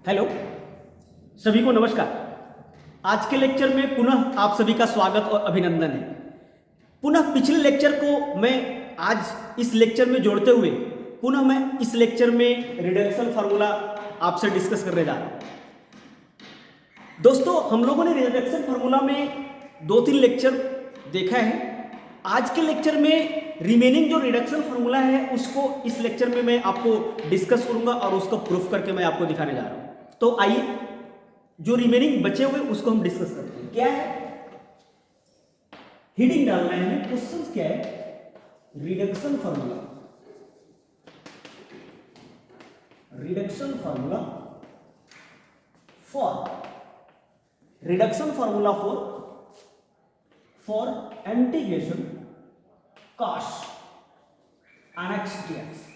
Hello, सभी को नमस्कार। आज के लेक्चर में पुनः आप सभी का स्वागत और अभिनंदन है। पुनः पिछले लेक्चर को मैं आज इस लेक्चर में जोड़ते हुए पुनः मैं इस लेक्चर में रिडक्शन फार्मूला आपसे डिस्कस करने जा रहा हूं। दोस्तों, हम लोगों ने रिडक्शन फार्मूला में 2-3 लेक्चर देखा है। आज के लेक्चर में रिमेनिंग जो रिडक्शन फार्मूला है उसको इस लेक्चर में मैं आपको डिस्कस करूंगा और उसको प्रूफ करके मैं आपको दिखाने जा रहा हूं। तो आइए जो रिमेनिंग बचे हुए उसको हम डिस्कस करते हैं। क्या है, हीडिंग डालना है हमें। क्वेश्चन क्या है, reduction formula, reduction formula for integration cos nx dx।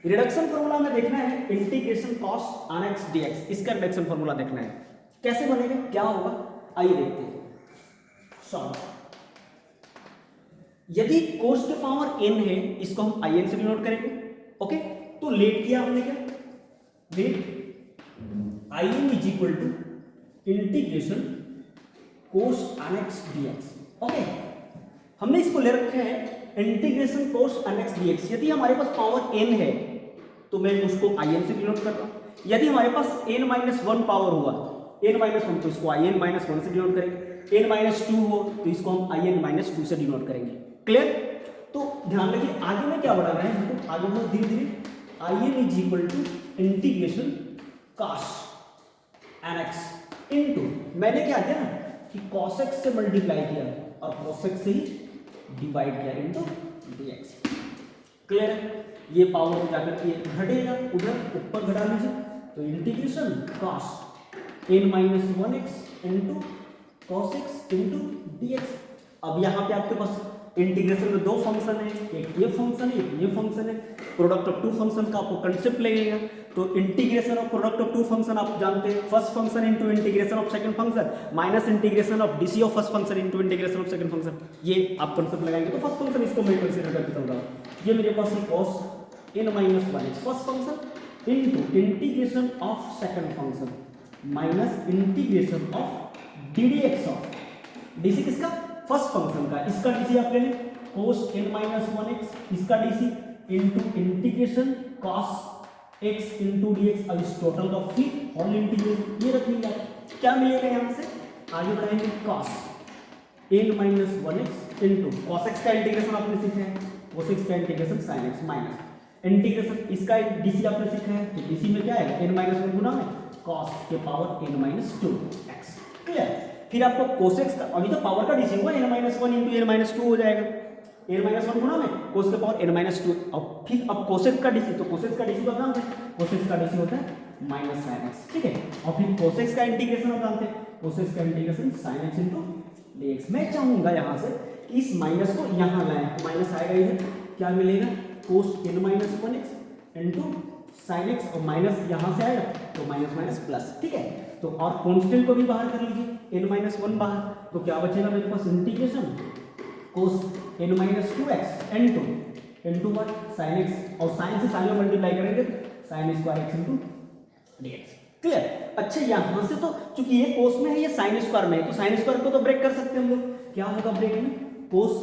Reduction formula में देखना है इंटीग्रेशन cos nx dx, इसका रिडक्शन फार्मूला देखना है कैसे बनेगा, क्या होगा, आइए देखते हैं। सॉल्व। यदि cos के पावर n है, इसको हम in से डिनोट करेंगे। ओके, तो लेट किया हमने, क्या let in is equal to integration cos nx dx। Okay, हमने इसको ले रखा है इंटीग्रेशन cos nx dx। यदि हमारे पास पावर n है तो मैं उसको in से डिनोट कर रहा हूं। यदि हमारे पास n-1 पावर हुआ, n-1, तो इसको in-1 से डिनोट करेंगे। n-2 हो तो इसको हम in-2 से डिनोट करेंगे। क्लियर? तो ध्यान रखिए आगे में क्या बढ़ा रहा है, तो आगे बढ़ो धीरे धीरे। in is equal to integration cos nx into, मैंने क्या किया कि cos x से मल्टीप्लाई किया और cos x से ही डिवाइड किया इनटू dx। क्लियर है? ये पावर को जाकर के घटेगा, उधर ऊपर घटा लीजिए, तो integration cos n-1x into cos x into dx। अब यहाँ पे आपके पास इंटीग्रेशन में 2 फंक्शन है, एक ये फंक्शन है, एक ये फंक्शन है। प्रोडक्ट ऑफ 2 फंक्शन का आपको कंसेप्ट लगेगा। तो integration of product of 2 function आप जानते हैं, first function into integration of second function minus integration of DC of first function into integration of second function. ये आप कंसेप्ट लगाएंगे तो फर्स्ट फंक्शन इसको मैं कंसीडर करके चल रहा हूं। ये मेरे पास है cos n-1 first function into integration of second function minus integration of ddx of DC किसका, फर्स्ट फंक्शन का। इसका डीसी आप ले लें cos n-1x, इसका DC into integration cos x into dx। अब इस टोटल का फिर होल इंटीग्रेशन ये रखेंगे आप, क्या मिलेगा यहां से, आगे बढ़ाएंगे cos n-1x into cos x का इंटीग्रेशन आपने सीखा है, cos x का integration sin x minus integration इसका डीसी आपने सीखा है, तो डीसी में क्या है n-1 गुना में cos के पावर n-2x। क्लियर? फिर आपको cos x का, अभी तो पावर का डीसी होगा n-1 इनटू n-2 हो जाएगा, n-1 गुना में cos के पावर n-2। अब फिर अब cos x का डीसी, तो cos x का डीसी का जानते हैं, cos x का डीसी होता है माइनस sin x। ठीक है, और फिर cos x का इंटीग्रेशन आप जानते हैं, cos x का integration sin x into dx। मैं चाहूंगा यहां से कि इस माइनस को यहां लाएं, तो माइनस आएगा इधर, क्या मिलेगा cos n-1x into sin x, और माइनस यहां से आएगा तो माइनस माइनस प्लस। ठीक है, तो और कांस्टेंट को भी बाहर कर लीजिए, n-1 बाहर, तो क्या बचेगा मेरे पास integration cos n-2x into what sin x, और sin से sin में मल्टीप्लाई करेंगे sin square x into dx। Clear? अच्छा, यहां से तो चूंकि ये cos में है, ये sin स्क्वायर में है, तो sin स्क्वायर को तो ब्रेक कर सकते हैं हम लोग। क्या होगा ब्रेक में, cos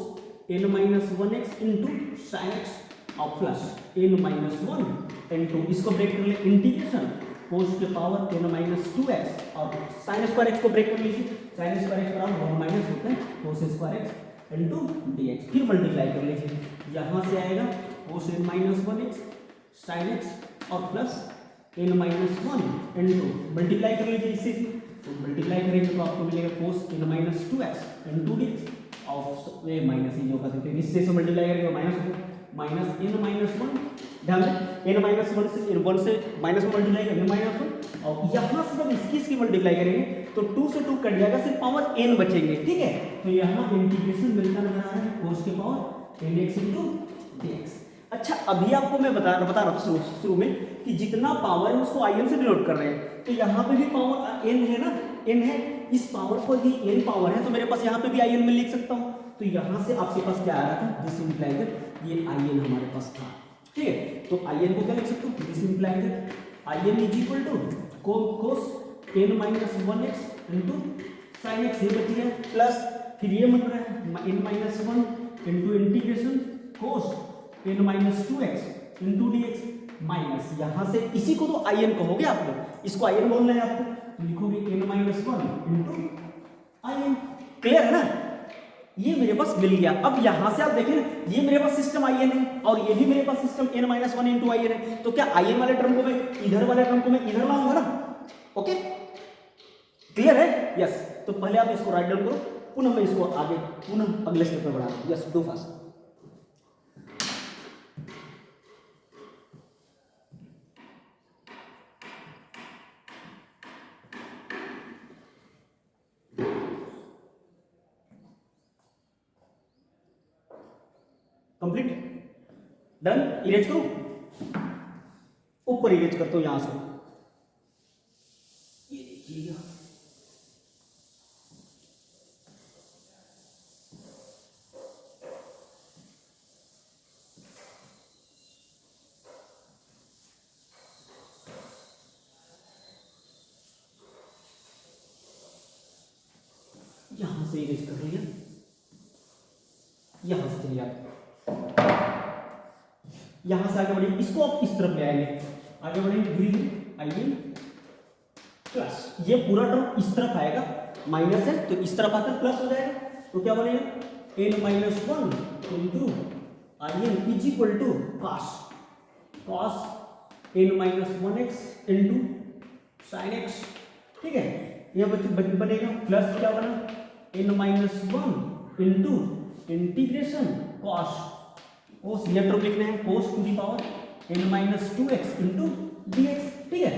n-1x into sin x और प्लस n-1 इनटू, इसको ब्रेक कर ले इंटीग्रेशन cos के पावर n-2x और sin स्क्वायर x को ब्रेक कर लीजिए, sin स्क्वायर x बराबर 1 माइनस होता है cos square x into dx। फिर मल्टीप्लाई कर लीजिए, यहां से आएगा cos n-1x sin x और प्लस n-1 इनटू, मल्टीप्लाई कर लीजिए इससे, तो मल्टीप्लाई करेंगे तो आपको मिलेगा cos n-2x इनटू dx और ये माइनस ही जो कर देते हैं, इससे से मल्टीप्लाई करेंगे माइनस होगा माइनस n-1। ध्यान दें n-1 से 1 से माइनस में मल्टीप्लाई करेंगे -1, और यहां से जब इसकी मल्टीप्लाई करेंगे तो 2 से 2 कट जाएगा, सिर्फ पावर n बचेंगे। ठीक है, तो यहां इंटीग्रेशन मिलता नजर आ रहा है cos के पावर nx इनटू dx। अच्छा, अभी आपको मैं बता रहा था शुरू में कि जितना पावर है उसको in से डिनोट कर रहे हैं, तो यहाँ पे भी पावर n है ना, n है, इस पावर को भी n पावर है, तो मेरे पास यहाँ पे भी in में लिख सकता हूँ। तो यहाँ से आपके पास क्या आ रहा था, दिस इंप्लाइज ये in हमारे पास था। ठीक है, तो in को क्या लिख सकते हो, this implies I N is equal to cos n minus 1x into sine x, ये बच गया, प्लस फिर ये बन रहा है n माइनस 1 इंटू इंटीग्रेशन कोस n minus 2x into d x, minus यहाँ से इसी को तो आई एन कहोगे आप लोग, इसको आई एन बोलना है आपको, तो लिखोगे n minus 1 into I N. Clear है ना, ये मेरे पास मिल गया। अब यहां से आप देखें ये मेरे पास सिस्टम आई एन है और ये भी मेरे पास system n minus 1 into I n है, तो क्या आई एन वाले टर्म को मैं इधर वाले टर्म को मैं इधर लाऊंगा ना। ओके क्लियर है, यस। तो पहले आप इसको राइट डाउन करो, पुनः मैं इसको आगे पुनः अगले स्टेप पर बढ़ा, yes do fast. Complete, done. Erase करो, ऊपर इरेज करता हूं यहां से, ये देखिएगा, यहां से इरेज कर लिया, यहां से चलिए आप यहां से आगे बढ़िए, इसको आप इस तरफ ले आएंगे, आगे बढ़ेंगे धीरे आइए, प्लस ये पूरा टर्म इस तरफ आएगा, माइनस है तो इस तरफ आकर प्लस हो जाएगा, तो क्या बनेगा n minus 1 into I N is equal to cos n minus 1x into sine x. ठीक है, यह बनेगा प्लस क्या बना n minus 1 into integration cos ये टर्म लिखना है cos to the power n minus 2x into d x. ठीक है,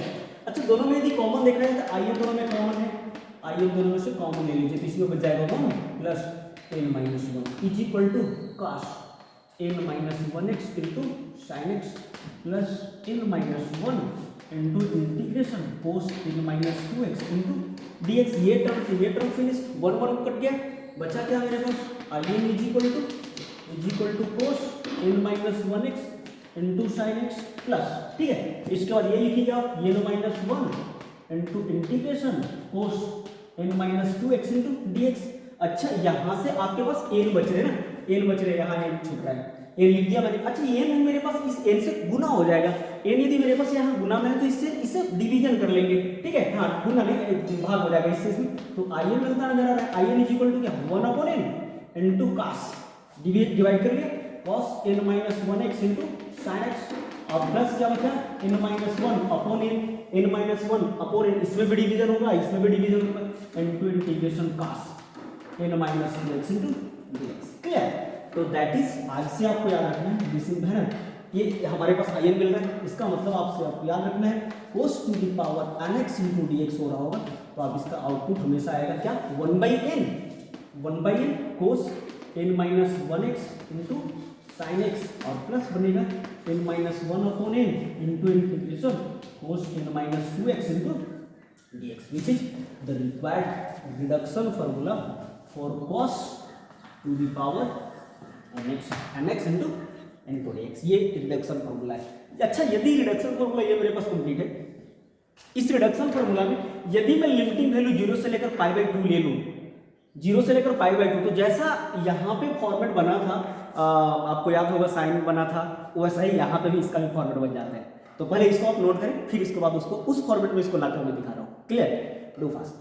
अच्छा दोनों में यदि कॉमन देख रहे हैं तो आइए दोनों में कॉमन है, आइए दोनों में से कॉमन ले लीजिए, तो इसमें बच जाएगा 1 plus n minus 1 is equal to cos n minus 1x into sine x plus n minus 1 into integration cos n minus 2x into d x. ये टर्म फिनिश, 1 1 कट गया, बचा क्या मेरे पास I N is equal to cos n minus 1x into sine x plus. ठीक है, इसके बाद ये लिखिएगा आप n minus 1 into integration cos n minus 2x into d x. अच्छा यहाँ से आपके पास n बच रहे ना, n बच रहे, यहाँ n छूट रहा है, n लिख दिया मैंने। अच्छा n मेरे पास इस n से गुना हो जाएगा, n यदि मेरे पास यहाँ गुना में है तो इससे डिवीजन कर लेंगे। ठीक है, हाँ गुना नहीं भाग हो जाएगा इससे, तो आई एन मिलता नजर आ रहा है, I N is equal to क्या 1 upon n into cos, divide कर लिया cos n minus 1x into sine x, और प्लस क्या बचा n minus 1 upon n minus 1 upon n, इसमें भी डिवीजन होगा इसमें भी डिवीजन होगा, into integration cos n minus 2x into dx। Clear, तो दैट इज आज से आपको याद रखना है दिस इज है, ये हमारे पास आई एन मिल रहा है, इसका मतलब आपको याद रखना है cos to the power nx into dx हो रहा होगा, तो आप इसका आउटपुट हमेशा आएगा क्या 1/n cos n minus 1x into sine x, और प्लस बनेगा n minus 1 upon n into integration cos n minus 2x into dx, which is the required reduction formula for cos to the power nx into dx। ये reduction formula है। अच्छा, यदि reduction formula ये मेरे पास complete है, इस reduction formula में यदि मैं लिमिटिंग वैल्यू 0 से लेकर π/2 ले लूं, 0 से लेकर π/2, तो जैसा यहाँ पे फॉर्मेट बना था, आपको याद होगा साइन बना था, वैसा ही यहाँ पे भी इसका भी फॉर्मेट बन जाता है। तो पहले इसको आप नोट करें, फिर इसके बाद उसको उस फॉर्मेट में इसको लाकर मैं दिखा रहा हूँ। Clear, do fast.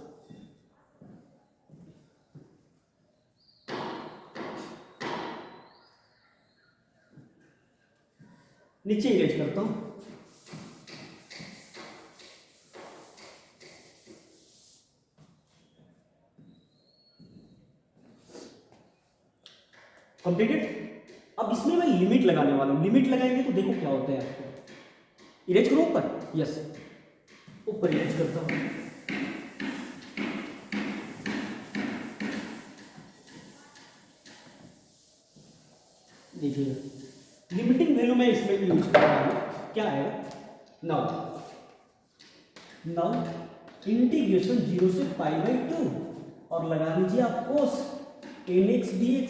नीचे इरेज करता हूँ, कंप्लीटेड। अब इसमें मैं लिमिट लगाने वाला हूं, लिमिट लगाएंगे तो देखो क्या होता है आपको। इरेज करो ऊपर, यस ऊपर इरेज करता हूं, देखिए लिमिटिंग वैल्यू मैं इसमें यूज कर रहा हूं, क्या आएगा नाउ इंटीग्रेशन 0 से π/2 और लगा लीजिए आप cos nx dx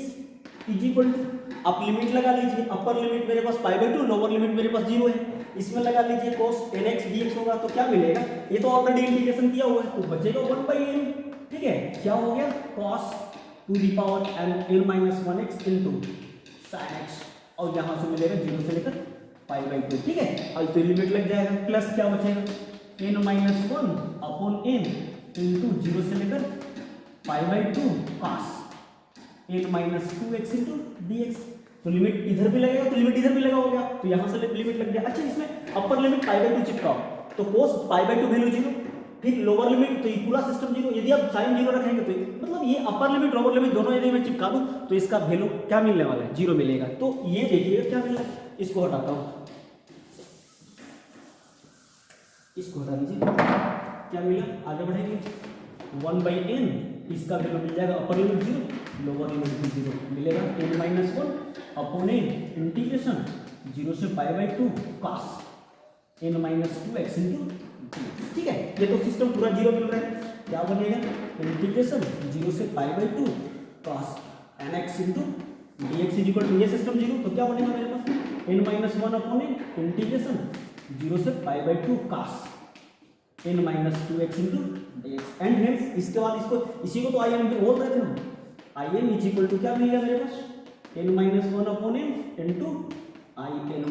is equal to, आप लिमिट लगा लीजिए, अपर लिमिट मेरे पास π/2, लोअर लिमिट मेरे पास 0 है, इसमें लगा लीजिए cos nx dx होगा तो क्या मिलेगा, ये तो ऑलरेडी इंटीग्रेशन किया हुआ है तो बचेगा 1/n, ठीक है, क्या हो गया cos to the power n minus 1x into sin x, और यहाँ से मिलेगा 0 से लेकर π/2, ठीक है, और तो लिमिट लग जाएगा, प्लस क्या बचेगा n minus 1 upon n into 0 से लेकर π/2 cos n minus 2x into dx, तो लिमिट इधर भी लगेगा तो लिमिट इधर भी लगा हो गया, तो यहाँ से लिमिट लग गया। अच्छा, इसमें अपर लिमिट π/2 चिपकाओ तो cos π/2 वैल्यू 0, फिर लोअर लिमिट तो ये पूरा सिस्टम 0, यदि आप साइन 0 रखेंगे तो मतलब ये अपर लिमिट लोअर लिमिट दोनों यदि मैं चिपका दूं तो इसका वैल्यू क्या मिलने वाला है, 0 मिलेगा। तो ये देखिएगा क्या मिल रहा है, इसको हटाता हूँ, इसको हटा दीजिए, क्या मिला, आगे बढ़ेंगे 1/n, इसका वैल्यू मिल जाएगा अपर लिमिट 0 लोअर लिमिट भी 0 मिलेगा, n minus 1 upon n integration 0 से π/2 cos n minus 2x into, ठीक है, ये तो सिस्टम पूरा 0 मिल रहा है, क्या बनेगा इंटीग्रेशन 0 से π/2 cos nx into dx is equal to, ये सिस्टम 0 तो क्या बनेगा मेरे पास n minus 1 upon n integration 0 से π/2 cos n minus 2x into dx, and hence इसके बाद इसको इसी को तो आई एन बोल रहे थे हम, I N is equal to क्या मिल गया मेरे पास n minus 1 upon n into I n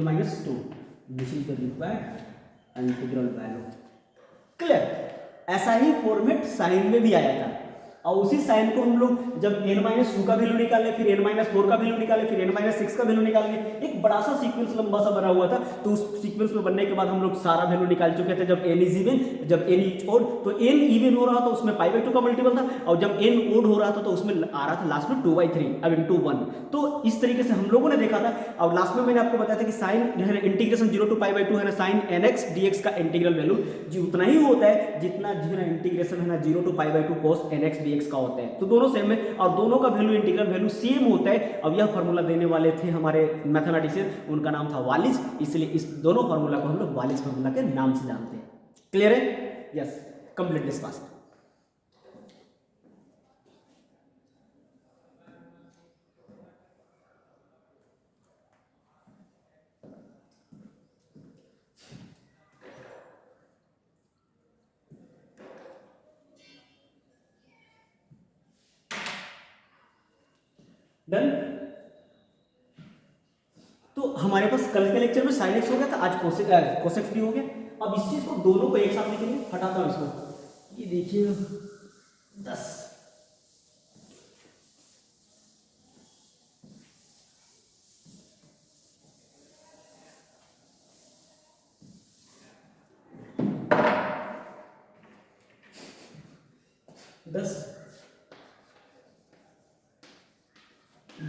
minus 2, this is the required integral value, clear. ऐसा ही फॉर्मेट साइन में भी आया था, और उसी साइन को हम लोग जब n-2 का वैल्यू निकाले, फिर n-4 का वैल्यू निकाले, फिर n-6 का वैल्यू निकाले, एक बड़ा सा सीक्वेंस लंबा सा बना हुआ था, तो उस सीक्वेंस में बनने के बाद हम लोग सारा वैल्यू निकाल चुके थे। जब n इज इवन, जब n इज ओड, तो n इवन हो रहा था उसमें π/2 का मल्टीपल था, और जब n ओड हो रहा था तो उसमें आ रहा था लास्ट में 2/3 अब इंटू 1। तो इस तरीके से हम लोगों ने देखा था, और लास्ट में मैंने आपको बताया था कि साइन जो है इंटीग्रेशन 0 to π/2 है ना, साइन nx dx का इंटीग्रल वैल्यू जी उतना ही होता है जितना जो है इंटीग्रेशन है ना 0 to π/2 cos nx dx का होता है, तो दोनों सेम है और दोनों का वैल्यू इंटीग्रल वैल्यू सेम होता है। अब यह फार्मूला देने वाले थे हमारे मैथमेटिशियन, उनका नाम था वालिस, इसलिए इस दोनों फार्मूला को हम लोग वालिस फार्मूला के नाम से जानते हैं। क्लियर है? Yes, complete discuss. डन। तो हमारे पास कल के लेक्चर में साइन एक्स हो गया था, आज कोसेक्स भी हो गया। अब इस चीज को दोनों को एक साथ लिखेंगे, हटाता हूं इसको, ये देखिए 10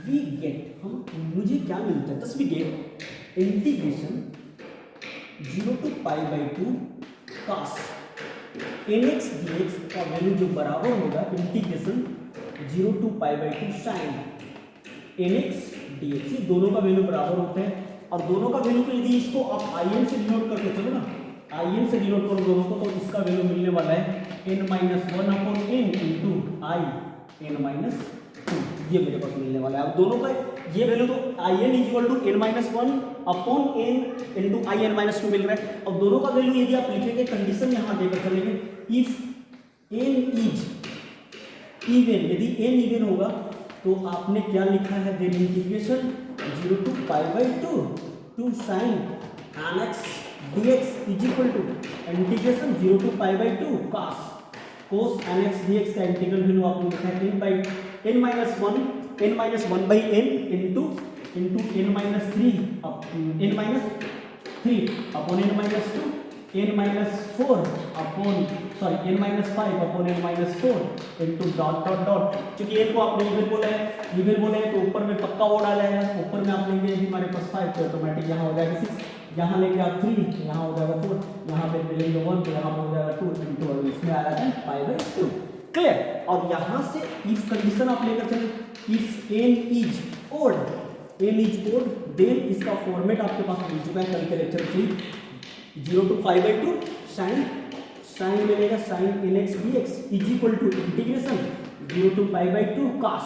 वी गेट, हम मुझे क्या मिलता है 10 we get integration 0 to π/2 cos nx dx का वैल्यू जो बराबर होगा integration 0 to π/2 sin nx dx, ये दोनों का वैल्यू बराबर होता है। और दोनों का वैल्यू को यदि इसको आप in से डिनोट करके चलो ना, in से डिनोट करो दोनों को, तो इसका वैल्यू मिलने वाला है n-1 upon n into i n-2, ये मेरे पास मिलने वाला है। अब दोनों का ये वैल्यू तो in equal to n-1 upon n into i n-2 मिल रहा है। अब दोनों का वैल्यू यदि आप लिखेंगे, कंडीशन यहाँ देकर चलेंगे, इफ n इज इवन, यदि n इवन होगा तो आपने क्या लिखा है, then integration 0 to π/2 to sin nx dx is equal to integration 0 to π/2 cos nx dx का इंटीग्रल वैल्यू आपने लिखा है n-1/n into n-3 upon n-2 n-4 upon n-5 upon n-4 into dot dot dot, क्योंकि n को आपने even बोला है तो ऊपर में पक्का वो डाला है, ऊपर में आप लेंगे हमारे पास 5 तो ऑटोमेटिक यहाँ हो जाएगा 6, यहाँ लेंगे आप 3, यहाँ हो जाएगा 4, यहाँ पे मिलेंगे 1 तो यहाँ पे हो जाएगा 2 इंटू, और इसमें आ जाता है π/2। क्लियर? और यहाँ से इफ कंडीशन आप लेकर चले, if n is odd, then इसका फॉर्मेट आपके पास मिल चुका है कल के लेक्चर से, 0 to π/2 साइन मिलेगा sin nx dx is equal to integration 0 to π/2 cos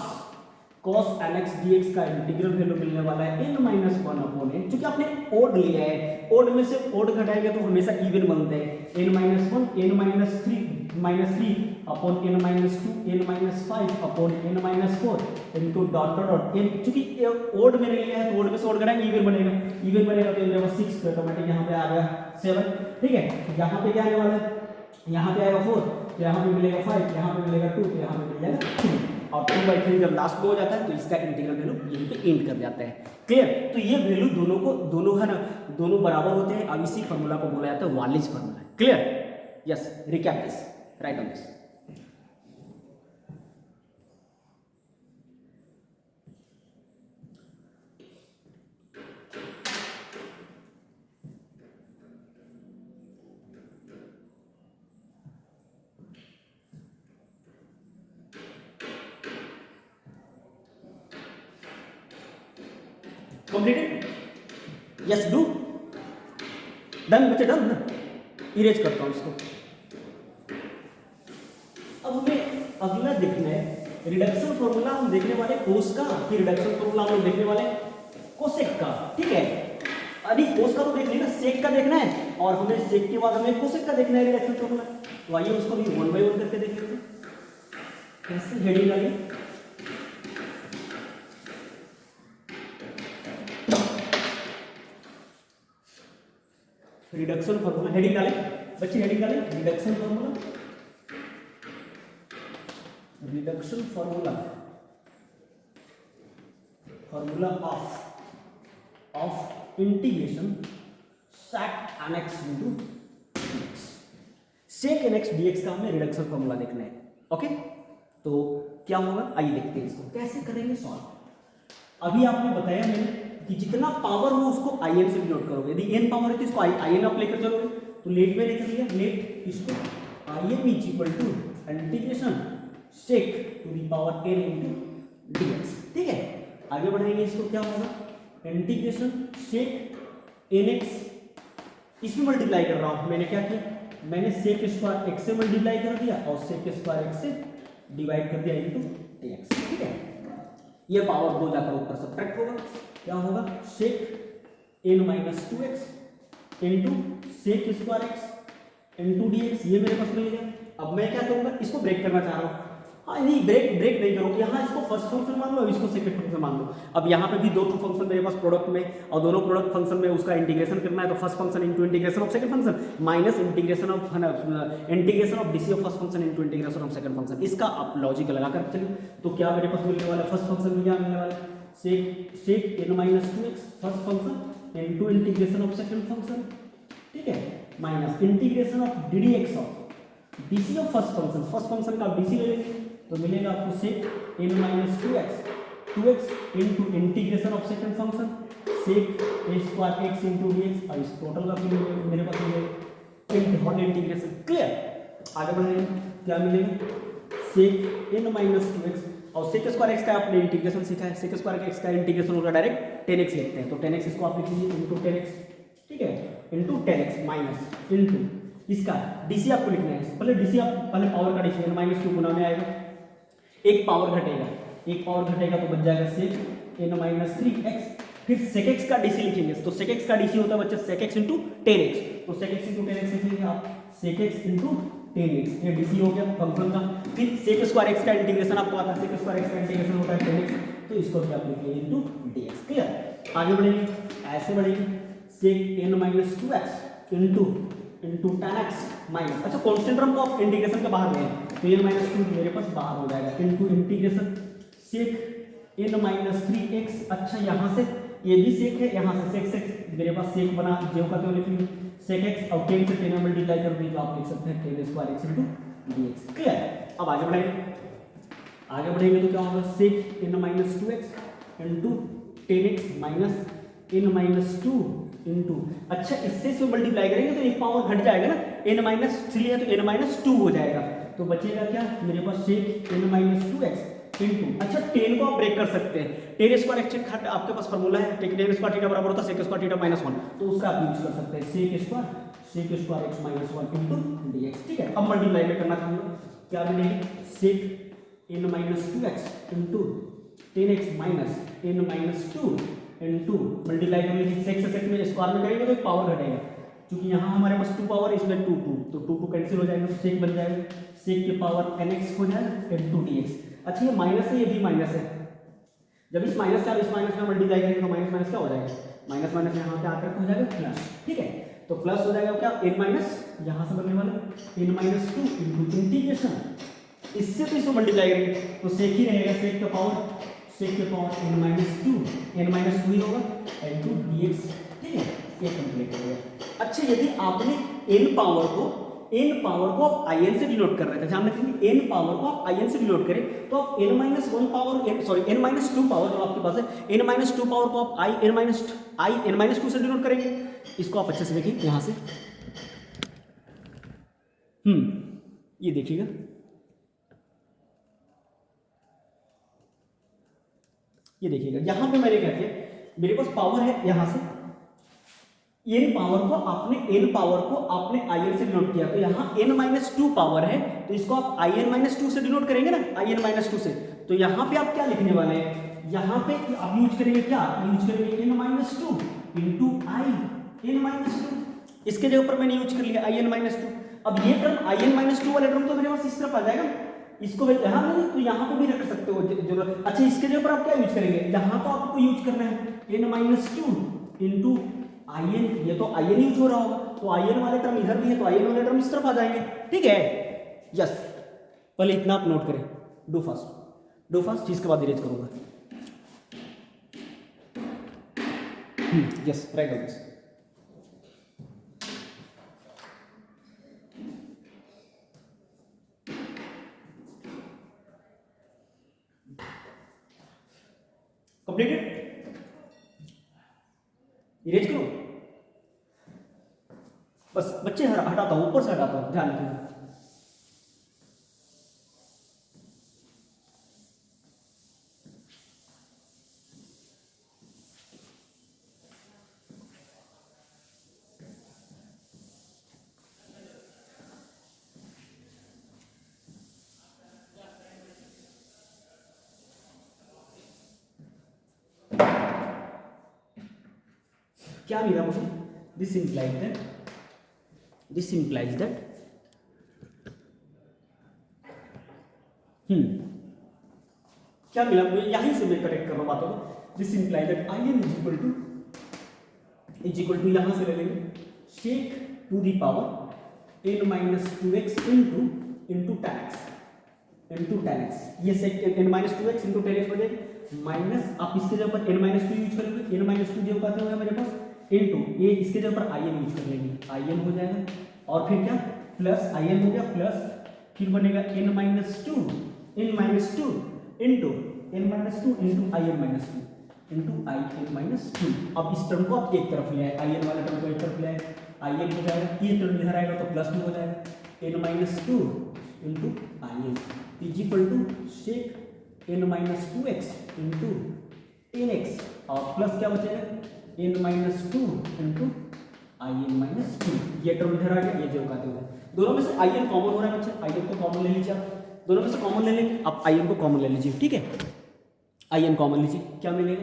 cos nx dx का इंटीग्रल वैल्यू मिलने वाला है n minus one upon n, क्योंकि आपने ओड लिया है, ओड में से ओड घटाएंगे तो हमेशा इवन बनते हैं, n minus one n minus three upon n minus to n minus five upon n minus four into dot dot dot n, क्योंकि ओड मैंने लिया है तो ओड में से ओड घटाएंगे इवन बनेगा, इवन बनेगा तो मेरे पास 6 तो ऑटोमेटिक यहाँ पे आ गया 7, ठीक है। यहाँ पे क्या आने वाला है, यहाँ पे आएगा 4, तो यहाँ पे मिलेगा 5, यहाँ पे मिलेगा 2, तो यहाँ पे मिल जाएगा 3, और 2/3 जब लास्ट में हो जाता है तो इसका इंटीग्रल वैल्यू यहीं पे एंड कर जाता है। क्लियर? तो ये वैल्यू दोनों है ना, दोनों बराबर होते हैं। अब इसी फार्मूला को बोला जाता है Wallis formula. Clear? Yes, recap this, right on this. Completed? Yes, do. Done बच्चे, done ना? इरेज करता हूँ इसको। अब हमें अगला देखना है रिडक्शन फॉर्मूला, हम देखने वाले कोस का, कि रिडक्शन फॉर्मूला हम देखने वाले कोसेक का, ठीक है। अभी कोस का तो देख लिया ना, सेक का देखना है, और हमें सेक के बाद हमें कोसेक का देखना है रिडक्शन फॉर्मूला। तो आइए उसको भी 1 बाय 1 करके देख लेते हैं। कैसे हेडिंग आगे रिडक्शन फॉर्मूला, हेडिंग डालें बच्चे, हेडिंग डालें reduction formula, reduction formula, formula of integration sec nx into dx, sec nx dx का हमें रिडक्शन फॉर्मूला देखना है। ओके, तो क्या होगा, आइए देखते हैं इसको कैसे करेंगे सॉल्व। अभी आपने बताया मैंने कि जितना पावर हो उसको in से डिनोट करोगे, यदि n पावर है तो इसको in आप लेकर चलोगे, तो लेट में लेकर लिया, लेट इसको in is equal to integration sec to the power n into dx, ठीक है। आगे बढ़ाएंगे इसको, क्या होगा इंटीग्रेशन sec nx, इसमें मल्टीप्लाई कर रहा हूं, मैंने क्या किया, मैंने sec स्क्वायर x से मल्टीप्लाई कर दिया और sec स्क्वायर x से डिवाइड कर दिया इनटू dx, ठीक है। ये पावर 2 जाकर ऊपर सब्ट्रैक्ट होगा, क्या होगा sec n minus 2x into sec square x into dx, ये मेरे पास मिल गया। अब मैं क्या करूंगा, इसको ब्रेक करना चाह रहा हूँ, हाँ नहीं ब्रेक नहीं करूँगा, यहाँ इसको फर्स्ट फंक्शन मान लो, अब इसको सेकंड फंक्शन मान लो। अब यहाँ पे भी दो फंक्शन मेरे पास प्रोडक्ट में, और दोनों प्रोडक्ट फंक्शन में उसका इंटीग्रेशन करना है, तो first function into integration of second function minus integration of DC of first function into integration of second function, इसका आप लॉजिक लगा कर चलिए। तो क्या मेरे पास मिलने वाला, फर्स्ट फंक्शन में क्या मिलने वाला, sec n minus 2x first function into integration of second function, ठीक है, minus integration of ddx of DC of first function का डीसी ले लेंगे, तो मिलेगा आपको sec n minus 2x into integration of second function sec a square x into dx, और इस टोटल का मेरे पास मिलेगा होल इंटीग्रेशन। क्लियर? आगे बढ़ेंगे, क्या मिलेगा sec n माइनस 2x, और sec स्क्वायर x का आपने इंटीग्रेशन सीखा है, sec स्क्वायर x का इंटीग्रेशन होगा डायरेक्ट 10x लिखते हैं, तो 10x इसको आप लिख लीजिए इंटू 10x, ठीक है, इंटू 10x माइनस इंटू इसका डीसी आपको लिखना है, पहले डीसी आप पहले पावर का डीसी माइनस 2 गुना में आएगा, एक पावर घटेगा तो बच जाएगा sec n माइनस 3x, फिर sec x का डीसी लिखेंगे, तो sec x का डीसी होता है बच्चे sec x इंटू 10x, तो sec x इंटू 10x लिखेंगे आप sec x इंटू 10x, ये डीसी हो गया फंक्शन का। फिर sec स्क्वायर x का इंटीग्रेशन आपको आता है, sec स्क्वायर x का इंटीग्रेशन होता है 10x, तो इसको भी आप लिखिए इंटू dx। क्लियर? आगे बढ़ेंगे, ऐसे बढ़ेंगे sec n minus 2x into tan x minus, अच्छा कांस्टेंट टर्म को आप इंटीग्रेशन के बाहर ले, तो n माइनस 2 मेरे पास बाहर हो जाएगा, into integration sec n minus 3x, अच्छा यहाँ से ये भी sec है, यहाँ से sec मेरे पास sec बना, जो का तो लिख लीजिए sec x, और 10 से 10 में मल्टीप्लाई कर दीजिए तो आप लिख सकते हैं tan square x into dx। Clear? अब आगे बढ़ेंगे तो क्या होगा sec n minus 2x into 10x minus n minus 2 into, अच्छा इससे से मल्टीप्लाई करेंगे तो एक पावर घट जाएगा ना, n माइनस 3 है तो n माइनस 2 हो जाएगा, तो बचेगा क्या मेरे पास sec n minus 2x into, अच्छा 10 को आप ब्रेक कर सकते हैं, tan स्क्वायर x आपके पास फॉर्मूला है, tan स्क्वायर थीटा बराबर होता है sec स्क्वायर थीटा माइनस 1, तो उसका आप यूज कर सकते हैं sec square x minus 1 into dx, ठीक है। अब मल्टीप्लाई में करना चाहूँगा, क्या मिलेगा sec n minus 2x into 10x minus n minus 2 into multiply कर लीजिए सेक से सेक में स्क्वायर में करेंगे तो एक पावर घटेगा, क्योंकि यहाँ हमारे पास 2 पावर इसमें 2 2 तो 2 2 कैंसिल हो जाएगा तो सेक बन जाएगा, सेक के पावर nx हो जाएगा इंटू dx। अच्छा ये माइनस है, ये भी माइनस है, जब इस माइनस से आप इस माइनस में मल्टीप्लाई करेंगे तो माइनस माइनस क्या हो जाएगा, माइनस माइनस यहाँ पे आकर हो जाएगा प्लस, ठीक है। तो प्लस हो जाएगा क्या n माइनस यहाँ से बनने वाला n माइनस 2 इंटू इंटीग्रेशन, इससे तो इसको मल्टीप्लाई करेंगे तो सेक ही रहेगा, सेक का पावर n माइनस 2 ही होगा इंटू dx, ठीक है, ये कंप्लीट हो गया। अच्छा यदि आपने n पावर को आप in से डिनोट कर रहे थे, ध्यान रखिए n पावर को आप in से डिनोट करें तो आप n minus 1 power n minus 2 power जो आपके पास है n माइनस 2 पावर को आप n माइनस 2 से डिनोट करेंगे। इसको आप अच्छे से देखिए यहां से, ये देखिएगा, ये देखिएगा यहां पे मैंने क्या किया, मेरे पास पावर है यहां से n पावर को आपने in से डिनोट किया, तो यहाँ n माइनस 2 पावर है तो इसको आप in माइनस 2 से डिनोट करेंगे ना, in माइनस 2 से, तो यहाँ पे आप क्या लिखने वाले हैं, यहाँ पे आप यूज करेंगे क्या, यूज करेंगे n minus 2 into in minus 2, इसके जगह पर मैंने यूज कर लिया in माइनस 2। अब ये टर्म in माइनस 2 वाला टर्म तो मेरे पास इस तरफ आ जाएगा, इसको यहाँ नहीं तो यहाँ पे भी रख सकते हो जरूरत। अच्छा इसके जगह पर आप क्या यूज करेंगे, यहाँ तो आपको यूज करना है n माइनस 2 इंटू in, ये तो in यूज हो रहा होगा तो in वाले टर्म इधर भी है तो in वाले टर्म इस तरफ आ जाएंगे, ठीक है। यस, पहले इतना आप नोट करें, डू फास्ट, इसके बाद इरेज करूंगा। Yes, right on this. Completed, erase करो बस, बच्चे हटाता हूं, ऊपर से हटाता हूं, ध्यान रखिए। क्या मिला मुझे, दिस implies that क्या मिला मुझे, यहीं से मैं करेक्ट कर रहा हूं बातों को। This implies that in is equal to यहां से ले लेंगे sec to the power n minus 2x into tan x, ये sec n minus 2x into tan x हो जाएगा, माइनस आप इसके जगह पर n माइनस 2 यूज करेंगे, n माइनस 2 जो कहते हैं मेरे पास इंटू ये इसके जगह पर in यूज कर लेंगे, in हो जाएगा, और फिर क्या प्लस in हो गया, प्लस फिर बनेगा n minus 2 into n minus 2 into in minus 2 into in minus 2। अब इस टर्म को आप एक तरफ ले आए, in वाला टर्म को एक तरफ ले आए, in हो जाएगा, ये टर्म इधर आएगा तो प्लस में हो जाएगा, n minus 2 into in is equal to sec n minus 2x into nx, और प्लस क्या बचेगा n minus 2 into in minus 2, ये टर्म इधर आ गया, ये जो कहते हैं दोनों में से in कॉमन हो रहा है बच्चे, in को कॉमन ले लीजिए आप, दोनों में से कॉमन ले लेंगे, आप in को कॉमन ले लीजिए, ठीक है, in कॉमन लीजिए, क्या मिलेगा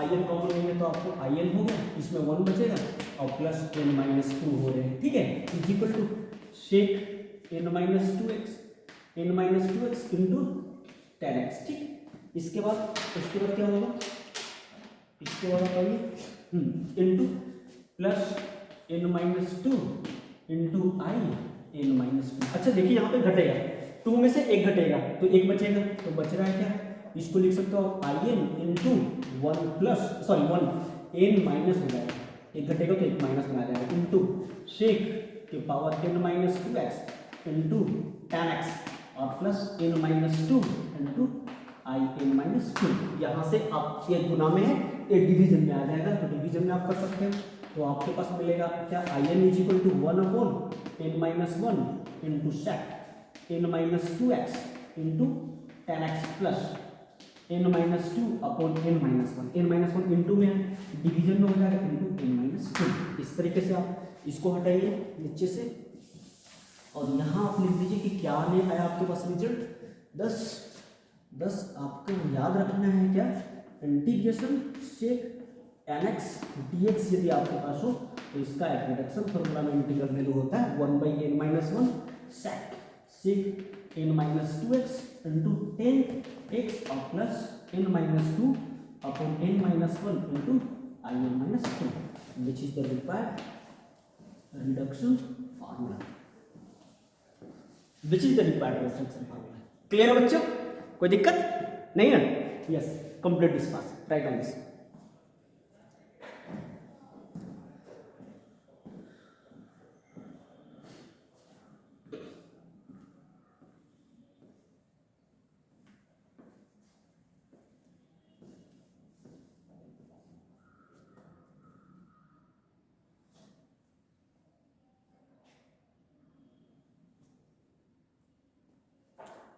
in कॉमन लेंगे तो आपको in हो गया, इसमें 1 बचेगा और प्लस n माइनस 2 हो रहे हैं, ठीक है, is equal to sec n minus 2x into tan x, ठीक। इसके बाद क्या होगा, इसके बाद आप आइए into plus n minus 2 into in minus 2। अच्छा देखिए यहाँ पे घटेगा, 2 में से 1 घटेगा तो 1 बचेगा, तो बच रहा है क्या, इसको लिख सकते हो in इंटू 1 n माइनस हो जाएगा, 1 घटेगा तो 1 माइनस में आ जाएगा, इंटू सेक के power n minus 2x into tan x और plus n minus 2 into in minus 2। यहाँ से आप ये गुना में है, ये डिवीजन में आ जाएगा, तो डिवीजन में आप कर सकते हैं, तो आपके पास मिलेगा क्या in is equal to 1 upon n minus 1 into sec n minus 2x into tan x plus n minus 2 upon n minus 1 into में डिवीजन में हो जाएगा इंटू n माइनस 2। इस तरीके से आप इसको हटाइए नीचे से और यहाँ आप लिख दीजिए कि क्या आया आपके पास रिजल्ट, 10 बस आपको याद रखना है क्या, इंटीग्रेशन सेक nx dx यदि आपके पास हो तो इसका एक रिडक्शन फॉर्मूला में इंटीग्रल वैल्यू होता है 1/n-1 sec n-2x into 10x और plus n-2 upon n-1 into in-2 which is the required reduction formula, which is the required reduction formula. Clear है बच्चों, कोई दिक्कत नहीं है? Yes, complete this part, right on this.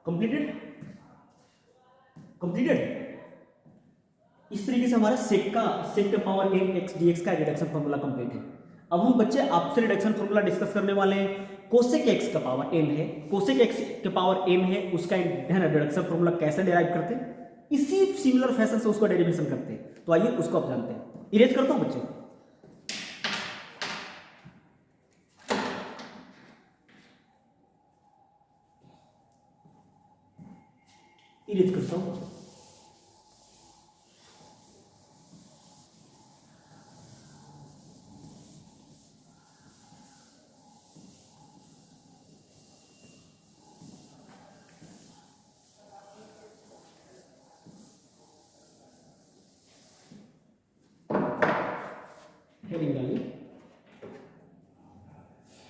Completed. इस तरीके से हमारा सेक का पावर n x dx का रिडक्शन फार्मूला कंप्लीट है. अब हम बच्चे आपसे रिडक्शन फार्मूला डिस्कस करने वाले हैं. कोसेक x का पावर n है, कोसेक x के पावर n है, उसका है ना रिडक्शन फार्मूला कैसे डिराइव करते हैं, इसी सिमिलर फैशन से उसको डेरिवेशन करते हैं. तो आइए उसको अब जानते हैं. इरेज करता हूं बच्चे, इरेज करता हूं.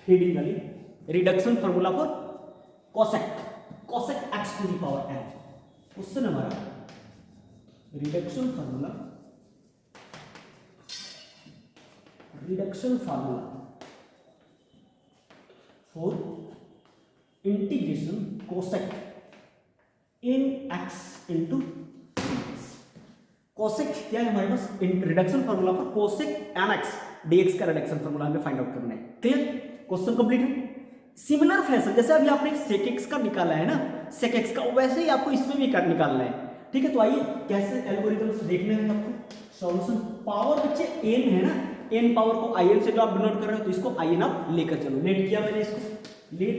हेडिंग वाली reduction formula for cosec x to the power n. Question हमारा reduction formula for integration cosec n x into cosec क्या है हमारे पास, reduction formula for cosec n x dx का रिडक्शन फार्मूला हमें फाइंड आउट करना है. क्लियर, क्वेश्चन कंप्लीट है. सिमिलर फैशन जैसे अभी आपने sec x का निकाला है ना, sec x का, वैसे ही आपको इसमें भी निकालना है. ठीक है, तो आइए कैसे एल्गोरिथम्स देखने हैं आपको. सॉल्यूशन पावर बच्चे n है ना, n पावर को in से जो आप डिनोट कर रहे हो तो इसको in आप लेकर चलो. लेट किया मैंने इसको, let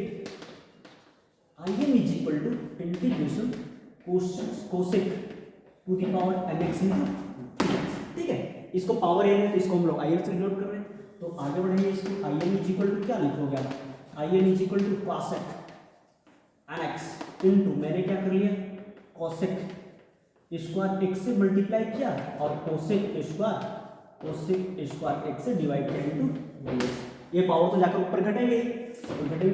in is equal to integration cosec to the power nx into dx. ठीक है, इसको पावर n है तो इसको हम लोग in से डिनोट कर रहे हैं. तो आगे बढ़ेंगे, इसको in इज इक्वल टू क्या लिखोगे आप, in is equal to cosec nx into मैंने क्या कर लिया cosec स्क्वायर x से मल्टीप्लाई किया और cosec स्क्वायर x से डिवाइड किया इनटू dx. ये पावर तो जाकर ऊपर घटेंगे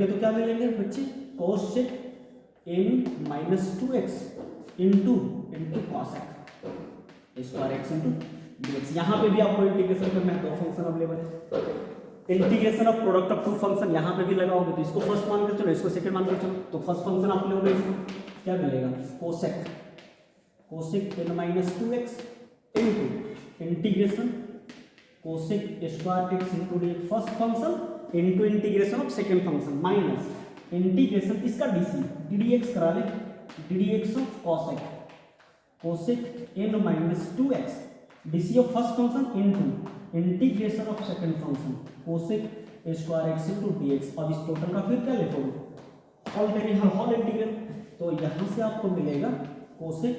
तो क्या मिलेंगे बच्चे, cosec n-2x into cosec square x into dx. यहाँ पे भी आपको इंटीग्रेशन करना है, दो फंक्शन अवेलेबल है. Integration of product of two function यहाँ पे भी लगाओगे तो इसको फर्स्ट मान कर चलो, इसको सेकंड मान कर चलो. तो फर्स्ट फंक्शन आप लोगे, इसको क्या मिलेगा, cosec n-2x into integration cosec square x into dx first function into integration of second function minus integration इसका dx करा ले, dx of cosec n-2x dc of first function into integration of second function cosec square x into dx. अब इस total का फिर क्या लिखोगे, whole integral. तो यहाँ से आपको मिलेगा cosec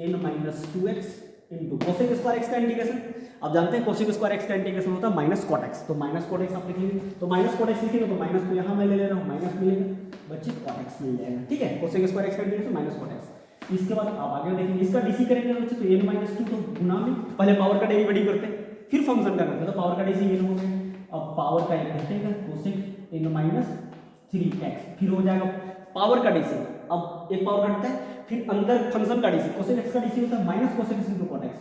n-2x into cosec square x का इंटीग्रेशन. अब जानते हैं कोसेक स्क्वायर x का इंटीग्रेशन होता है माइनस कॉट x. तो माइनस कॉट x आप लिखेंगे, तो माइनस कॉट x लिखेंगे तो माइनस को यहाँ मैं ले रहा हूँ, माइनस मिलेगा बच्चे कॉट x मिल जाएगा. ठीक है, कोसेक स्क्वायर x का इंटीग्रेशन माइनस कॉट x. इसके बाद आप आगे देखेंगे, इसका डीसी करेंगे बच्चे तो n-2 तो गुना में पहले पावर का डेरिवेटिव करते हैं फिर फंक्शन का करते हैं. तो पावर का डीसी n हो गया. अब पावर का एक घटेगा कोसेक n-3x फिर हो जाएगा पावर का डीसी. अब एक पावर घटता है फिर अंदर फंक्शन का डीसी, कोसेक x का डीसी होता है minus cosec x into cot x.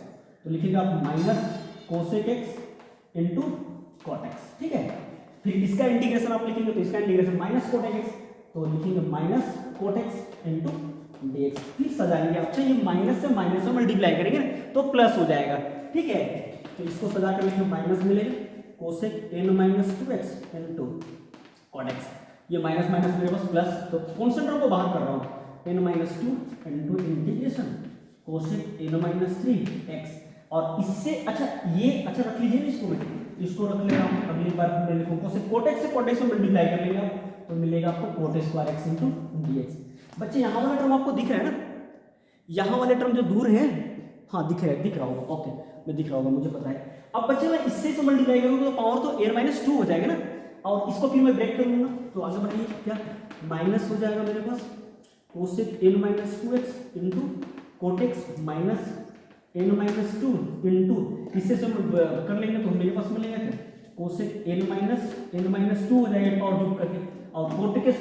तो लिखिएगा आप minus cosec x into cot x. ठीक है, फिर इसका इंटीग्रेशन आप लिखेंगे तो इसका इंटीग्रेशन माइनस कोटेक x, तो लिखेंगे minus cot x into dx. फिर सजाएंगे आप, ये माइनस से माइनस में मल्टीप्लाई करेंगे तो प्लस हो जाएगा. ठीक है, तो इसको सजा कर लिखेंगे माइनस मिलेगा cosec n-2x into cot x. ये माइनस माइनस मेरे पास प्लस, तो कांस्टेंट को बाहर कर रहा हूँ n minus two into integration cosec n minus three x. और इससे अच्छा ये अच्छा रख लीजिए इसको रख ले रहा हूँ, अगली बार मैं लिखूँ कोसेक कोटेक्स से कोटेक्स में मल्टीप्लाई कर लेंगे आप, तो मिलेगा आपको Kotak square x into d x. बच्चे यहाँ वाला टर्म आपको दिख रहा है ना, यहाँ वाले टर्म जो दूर है, हाँ दिख रहा होगा, ओके मैं दिख रहा होगा, मुझे पता है। अब बच्चे मैं इससे से मल्टीप्लाई करूँगा तो पावर तो n माइनस टू हो जाएगा ना, और इसको फिर मैं ब्रेक कर लूँगा तो आगे बढ़िए क्या माइनस हो जाएगा मेरे पास cosec n minus two x into cot x minus n minus two into इससे से कर लेंगे तो मेरे पास मिलेगा क्या कोसेक n माइनस टू हो जाएगा और जो करके, और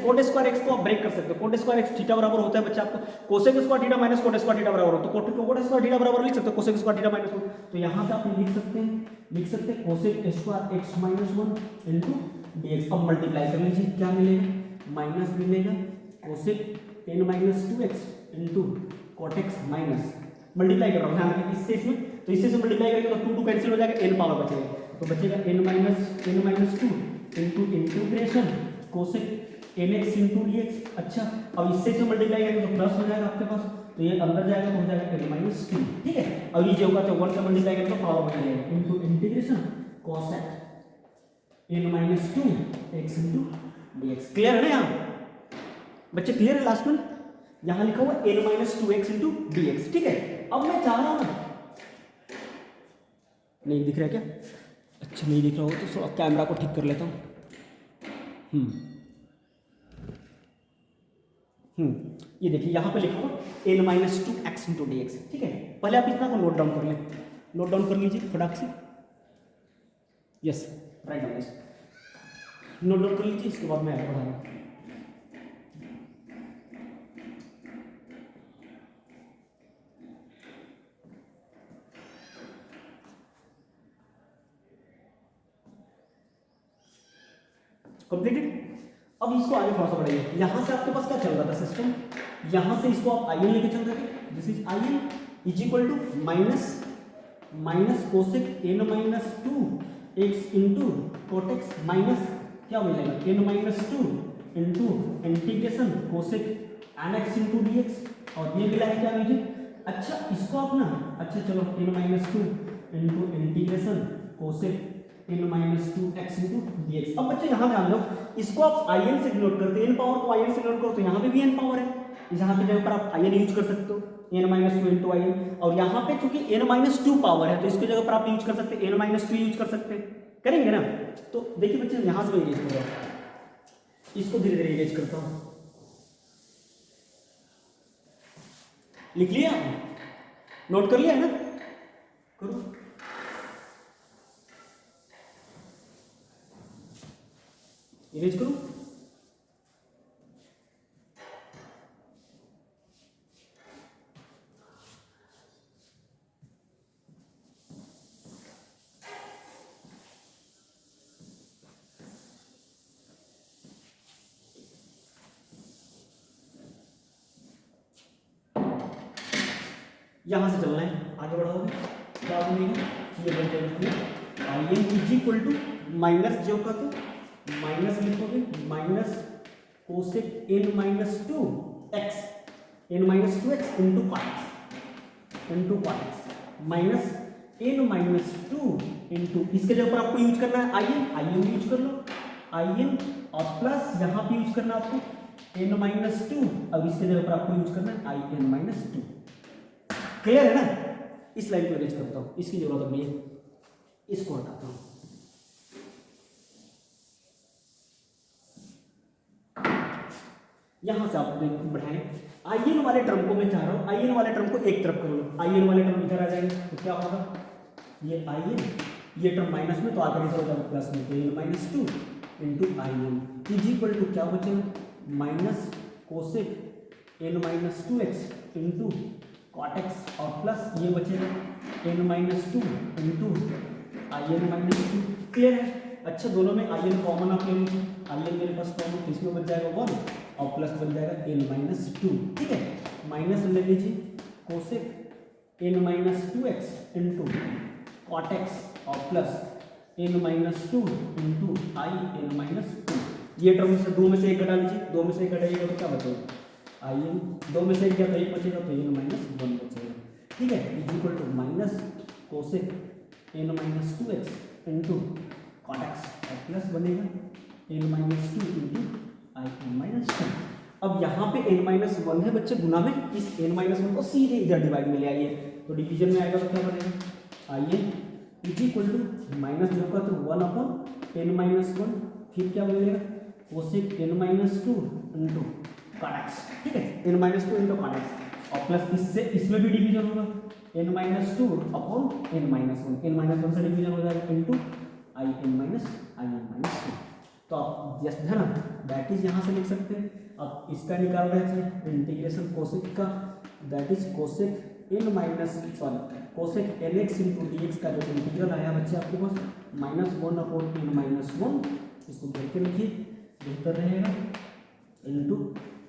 कोट स्क्वायर एक्स को आप ब्रेक कर सकते हो। कोट स्क्वायर एक्स थीटा बराबर होता है बच्चा आपको cosec square theta minus cot square theta बराबर हो, तो कोट स्क्वायर थीटा बराबर लिख सकते हो कोसेक स्क्वायर थीटा माइनस 1। तो यहाँ से आप लिख सकते हैं cosec square x minus 1 into dx। अब मल्टीप्लाई कर लीजिए क्या मिलेगा माइनस मिलेगा cosec n minus two x into cot x minus multiply कर रहा हूँ ध्यान इससे इसमें, तो इससे मल्टीप्लाई करेंगे तो 2 कैंसिल हो जाएगा, n पावर बचेगा, तो बचेगा n minus two into integration cosec nx into dx। अच्छा अब इससे से मल्टीप्लाई करेंगे तो प्लस हो जाएगा आपके पास, तो ये अंदर जाएगा तो हो जाएगा n माइनस टू, ठीक है। अब ये जो होगा तो 1 से मल्टीप्लाई करेंगे तो पावर बच जाएगा into integration cosec n minus two x into dx। Clear है ना यहाँ बच्चे, क्लियर है लास्ट में यहाँ लिखा हुआ n minus two x into dx, ठीक है। अब मैं चाह रहा हूँ नहीं दिख रहा क्या, अच्छा नहीं दिख रहा हो तो थोड़ा कैमरा को ठीक कर लेता हूँ। ये देखिए यहाँ पे लिखा हुआ n minus two x into d x, ठीक है। पहले आप इतना को नोट डाउन कर लें, नोट डाउन कर लीजिए फटाक से, yes write down, note down कर लीजिए, इसके बाद मैं आगे बढ़ाऊंगा। कंप्लीटेड। अब इसको आगे थोड़ा सा बढ़ाइए, यहाँ से आपके पास क्या चल रहा था सिस्टम, यहाँ से इसको आप आई एन लेके चल रहे थे, this is I N is equal to minus cosec n minus two x into cot x minus क्या मिलेगा n minus two into integration cosec n x into d x, और ये मिला है क्या मुझे, अच्छा इसको आप ना, अच्छा चलो n minus two into integration cosec n minus two x into d x. अब बच्चे यहाँ ध्यान दो, इसको आप आई एन से डिनोट करते हैं, n पावर को आई एन से डिनोट करो तो यहाँ पे भी n पावर है, यहाँ पे जगह पर आप आई एन यूज कर सकते हो n minus two into I n, और यहाँ पे चूंकि n माइनस टू पावर है तो इसकी जगह पर आप यूज कर सकते हैं n माइनस टू यूज कर सकते हैं, करेंगे ना। तो देखिए बच्चे यहाँ से मैं इरेज कर रहा हूँ, इसको धीरे धीरे इरेज करता हूँ, लिख लिया नोट कर लिया है ना, करो इरेज करो। यहां से चलना है, आगे बढ़ाओगे क्या बनेगा, ये बन जाएगा I N is equal to minus जो का तो माइनस लिखोगे minus cosec n minus two x into cot minus n minus two into इसके जगह पर आपको यूज करना है आई एन यूज कर लो आई एन, और प्लस यहाँ पे यूज करना है आपको n माइनस टू, अब इसके जगह पर आपको यूज करना है I n minus two. Clear है ना, इस लाइन को अरेंज करता हूँ, इसकी जरूरत नहीं है, इसको हटाता हूँ। यहां से आप बढ़ाएं, आई एन वाले टर्म को मैं चाह रहा हूं, आई एन वाले टर्म को एक तरफ कर लो, आई एन वाले टर्म इधर आ जाएंगे तो क्या होगा, ये आई एन ये टर्म माइनस में तो आकर इधर हो जाएगा प्लस में, तो n minus two into I N is equal to क्या बचेगा minus cosec n minus two x into cot x, और प्लस ये बचेगा n minus two into I n minus two. Clear है, अच्छा दोनों में आई एन कॉमन आप ले लीजिए, आई एन मेरे पास कॉमन, इसमें बच जाएगा 1 और प्लस बन जाएगा n माइनस टू, ठीक है। माइनस ले लीजिए cosec n minus two x into cot x और plus n minus two into I n minus two. ये टर्म से दो में से एक घटा लीजिए, दो में से एक घटाइएगा तो क्या बचेगा आई एन, दो में से एक गया तो एक बचेगा, तो एन माइनस वन बचेगा, ठीक है, is equal to minus cosec n minus two x into cot x, plus बनेगा n minus two into I n minus two. अब यहाँ पे एन माइनस वन है बच्चे गुना में, इस एन माइनस वन को सीधे इधर डिवाइड में ले आइए, तो डिवीजन में आएगा तो क्या बनेगा, I N is equal to minus जो का तो one upon n minus one, फिर क्या बनेगा cosec n minus two into cot x, ठीक है, n minus two into cot x, और प्लस इससे इसमें भी डिवीजन होगा, n minus two upon n minus one से डिवीजन हो जाएगा into I n minus two. तो आप जस्ट है ना दैट इज यहाँ से लिख सकते हैं। अब इसका निकाल रहे थे इंटीग्रेशन कोसेक का, that is cosec n minus cosec n x into d x का जो इंटीग्रल आया बच्चे आपके पास minus one upon n minus one, इसको देख के लिखिए बेहतर रहेगा, into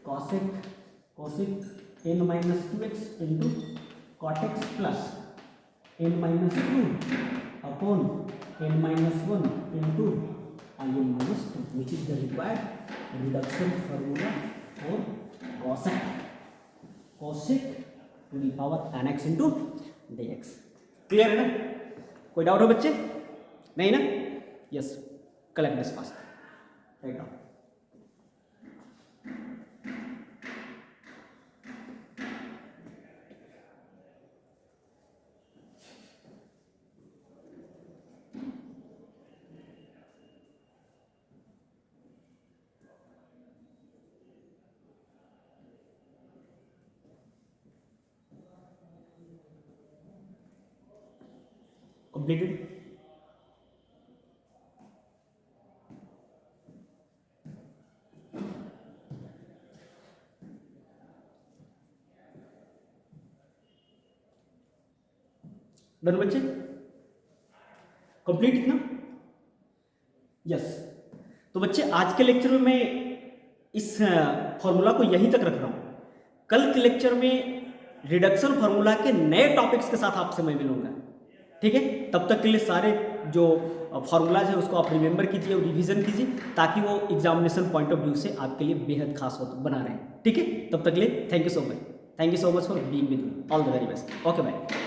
cosec n minus two x into cot x plus n minus two upon n minus one into I n minus two, which is the required reduction formula for cosec to the power N x into d x. Clear है ना, कोई doubt हो बच्चे, नहीं ना, yes, collect this fast right now. Completed? Done बच्चे, complete इतना, yes. तो बच्चे आज के लेक्चर में मैं इस फॉर्मूला को यहीं तक रख रहा हूं, कल के लेक्चर में रिडक्शन फार्मूला के नए टॉपिक्स के साथ आपसे मैं मिलूंगा, ठीक है। तब तक के लिए सारे जो फार्मूलाज है उसको आप रिमेंबर कीजिए और रिवीजन कीजिए, ताकि वो एग्जामिनेशन पॉइंट ऑफ व्यू से आपके लिए बेहद खास हो बना रहे हैं, ठीक है। तब तक के लिए thank you so much, thank you so much for being with me, all the very best, okay bye.